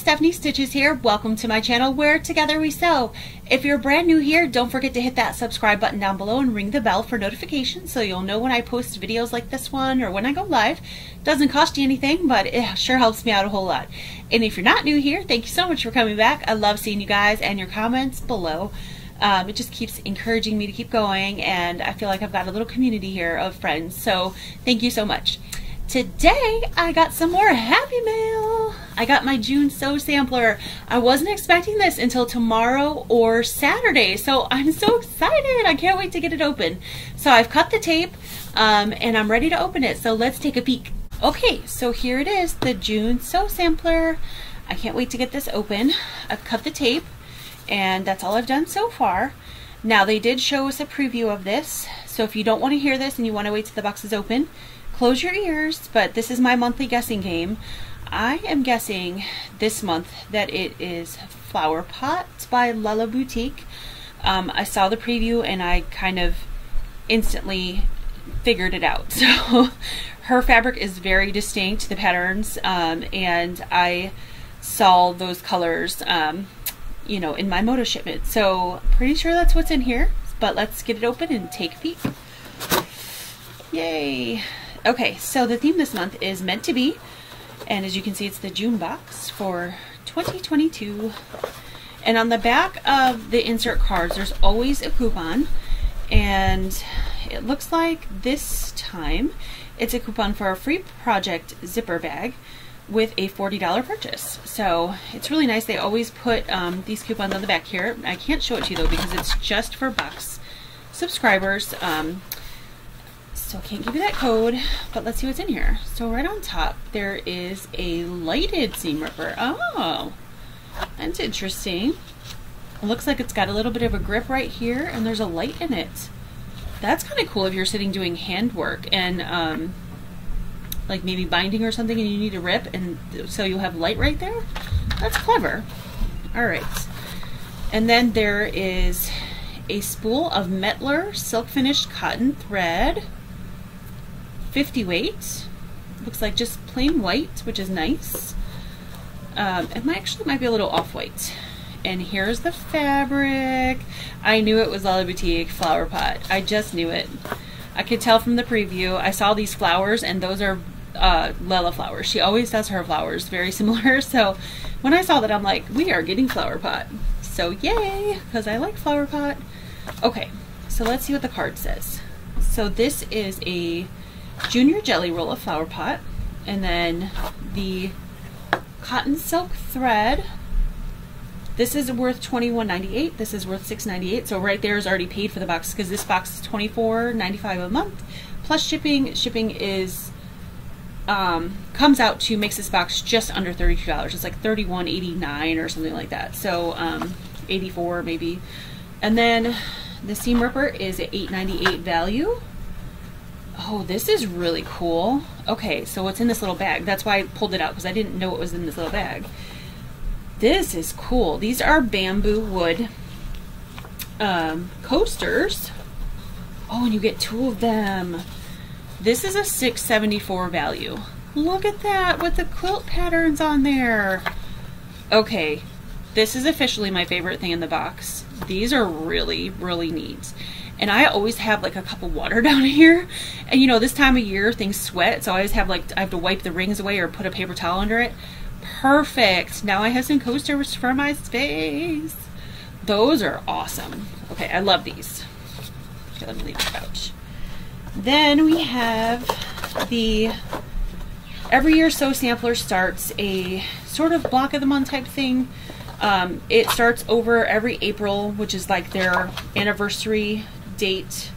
Stephanie Stitches here. Welcome to my channel where together we sew. If you're brand new here, don't forget to hit that subscribe button down below and ring the bell for notifications so you'll know when I post videos like this one or when I go live. Doesn't cost you anything, but it sure helps me out a whole lot. And if you're not new here, thank you so much for coming back. I love seeing you guys and your comments below. It just keeps encouraging me to keep going, and I feel like I've got a little community here of friends, so thank you so much. Today I got some more Happy Mail. I got my June Sew Sampler. I wasn't expecting this until tomorrow or Saturday, so I'm so excited. I can't wait to get it open. So I've cut the tape and I'm ready to open it, so let's take a peek. Okay, so here it is, the June Sew Sampler. I can't wait to get this open. I've cut the tape and that's all I've done so far. Now they did show us a preview of this, so if you don't want to hear this and you want to wait till the box is open, close your ears, but this is my monthly guessing game. I am guessing this month that it is Flower Pot by Lella Boutique. I saw the preview and I kind of instantly figured it out. So her fabric is very distinct, the patterns, and I saw those colors you know, in my Moda shipment. So pretty sure that's what's in here, but let's get it open and take a peek. Yay! Okay, so the theme this month is Meant to Be, and as you can see, it's the June box for 2022. And on the back of the insert cards, there's always a coupon, and it looks like this time it's a coupon for a free project zipper bag with a $40 purchase. So it's really nice. They always put these coupons on the back here. I can't show it to you though because it's just for box subscribers. So I can't give you that code, but let's see what's in here. So right on top there is a lighted seam ripper. Oh, that's interesting. It looks like it's got a little bit of a grip right here and there's a light in it. That's kind of cool if you're sitting doing handwork and like maybe binding or something and you need to rip, and so you'll have light right there. That's clever. Alright, and then there is a spool of Metler silk finished cotton thread, 50 weight. Looks like just plain white, which is nice. It might be a little off-white. And here's the fabric. I knew it was Lella Boutique Flower Pot. I just knew it. I could tell from the preview. I saw these flowers, and those are Lella flowers. She always does her flowers very similar. So when I saw that, I'm like, we are getting Flower Pot. So yay, because I like Flower Pot. Okay, so let's see what the card says. So this is a Junior Jelly Roll of Flower Pot, and then the cotton silk thread. This is worth $21.98. This is worth $6.98. So right there is already paid for the box because this box is $24.95 a month plus shipping. Shipping is comes out to makes this box just under $32. It's like $31.89 or something like that. So $84 maybe. And then the seam ripper is at $8.98 value. Oh, this is really cool. Okay, so what's in this little bag? That's why I pulled it out because I didn't know what was in this little bag. This is cool. These are bamboo wood coasters. Oh, and you get 2 of them. This is a $6.74 value. Look at that with the quilt patterns on there. Okay, this is officially my favorite thing in the box. These are really, really neat. And I always have like a cup of water down here. And you know, this time of year things sweat, so I always have like, I have to wipe the rings away or put a paper towel under it. Perfect. Now I have some coasters for my space. Those are awesome. Okay, I love these. Okay, let me leave the pouch. Then we have the Every Year Sew Sampler starts a sort of block of the month type thing. It starts over every April, which is like their anniversary date.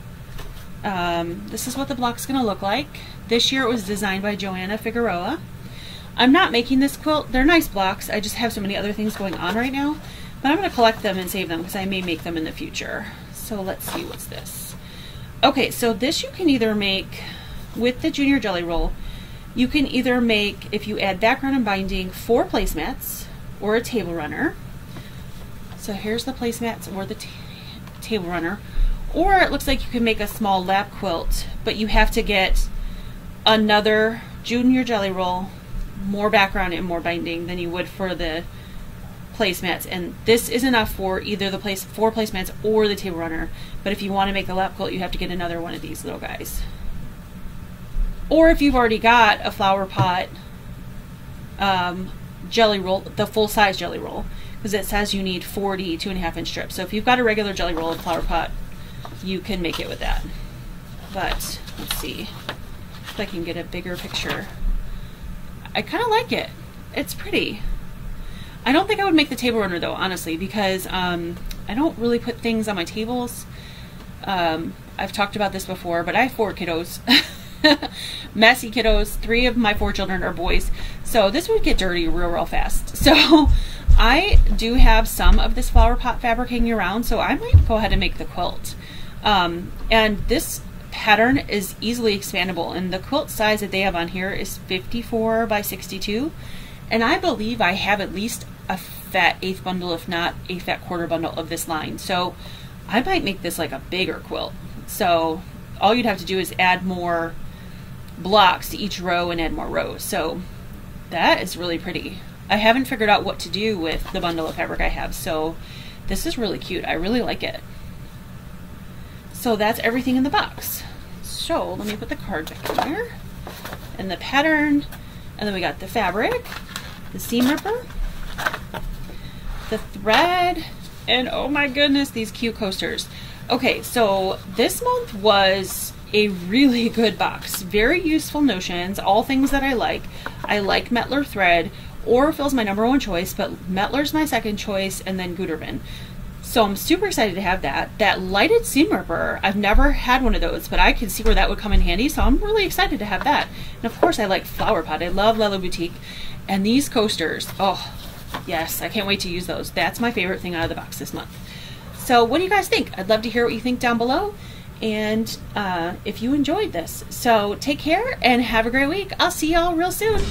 This is what the block's gonna look like. This year it was designed by Joanna Figueroa. I'm not making this quilt. They're nice blocks. I just have so many other things going on right now. But I'm going to collect them and save them because I may make them in the future. So let's see, what's this? Okay, so this you can either make with the Junior Jelly Roll. You can either make, if you add background and binding, 4 placemats or a table runner. So here's the placemats or the table runner. Or it looks like you can make a small lap quilt, but you have to get another Junior Jelly Roll more background and more binding than you would for the placemats, and this is enough for either the four placemats or the table runner. But if you want to make the lap quilt, you have to get another one of these little guys. Or if you've already got a flower pot jelly roll, the full size jelly roll, because it says you need 40 2.5-inch strips. So if you've got a regular jelly roll and flower pot, you can make it with that. But let's see if I can get a bigger picture. I kind of like it. It's pretty. I don't think I would make the table runner though, honestly, because I don't really put things on my tables. I've talked about this before, but I have 4 kiddos. Messy kiddos. 3 of my 4 children are boys, so this would get dirty real fast. So I do have some of this flower pot fabric hanging around, so I might go ahead and make the quilt. And this pattern is easily expandable, and the quilt size that they have on here is 54 by 62, and I believe I have at least a fat 1/8 bundle, if not a fat 1/4 bundle of this line. So I might make this like a bigger quilt. So all you'd have to do is add more blocks to each row and add more rows. So that is really pretty. I haven't figured out what to do with the bundle of fabric I have, so this is really cute. I really like it. So that's everything in the box. So let me put the card back in there, and the pattern, and then we got the fabric, the seam ripper, the thread, and oh my goodness, these cute coasters. Okay, so this month was a really good box. Very useful notions, all things that I like. I like Mettler thread. Aurifil's my #1 choice, but Mettler's my 2nd choice, and then Gütermann. So I'm super excited to have that. That lighted seam ripper, I've never had one of those, but I can see where that would come in handy, so I'm really excited to have that. And of course I like Flower Pot. I love Lella Boutique. And these coasters, oh yes, I can't wait to use those. That's my favorite thing out of the box this month. So what do you guys think? I'd love to hear what you think down below, and if you enjoyed this. So take care and have a great week. I'll see y'all real soon.